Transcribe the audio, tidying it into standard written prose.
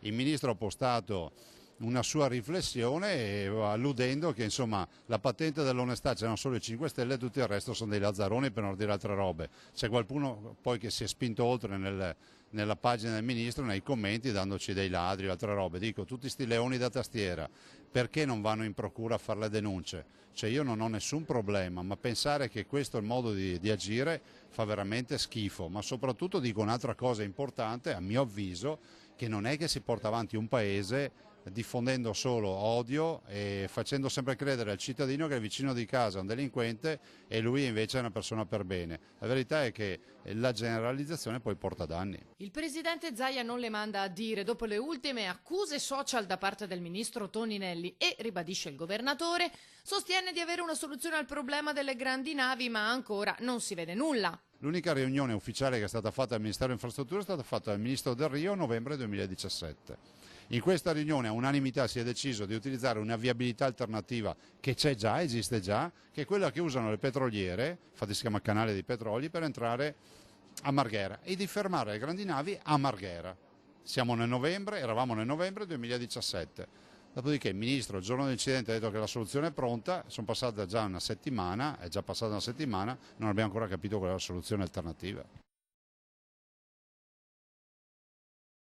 il Ministro ha postato una sua riflessione alludendo che insomma la patente dell'onestà c'erano solo i 5 Stelle e tutto il resto sono dei lazzaroni, per non dire altre robe. C'è qualcuno poi che si è spinto oltre nella pagina del Ministro, nei commenti, dandoci dei ladri o altre robe. Dico, tutti sti leoni da tastiera, perché non vanno in procura a fare le denunce? Cioè io non ho nessun problema, ma pensare che questo è il modo di agire fa veramente schifo. Ma soprattutto dico un'altra cosa importante, a mio avviso, che non è che si porta avanti un paese diffondendo solo odio e facendo sempre credere al cittadino che il vicino di casa è un delinquente e lui invece è una persona per bene. La verità è che la generalizzazione poi porta danni. Il presidente Zaia non le manda a dire dopo le ultime accuse social da parte del ministro Toninelli e, ribadisce il governatore, sostiene di avere una soluzione al problema delle grandi navi, ma ancora non si vede nulla. L'unica riunione ufficiale che è stata fatta al Ministero dell'Infrastrutture è stata fatta dal ministro Del Rio a novembre 2017. In questa riunione a unanimità si è deciso di utilizzare una viabilità alternativa che c'è già, esiste già, che è quella che usano le petroliere, infatti si chiama canale dei petroli, per entrare a Marghera e di fermare le grandi navi a Marghera. Eravamo nel novembre 2017. Dopodiché il ministro il giorno dell'incidente ha detto che la soluzione è pronta, sono passata già una settimana, è già passata una settimana, non abbiamo ancora capito qual è la soluzione alternativa.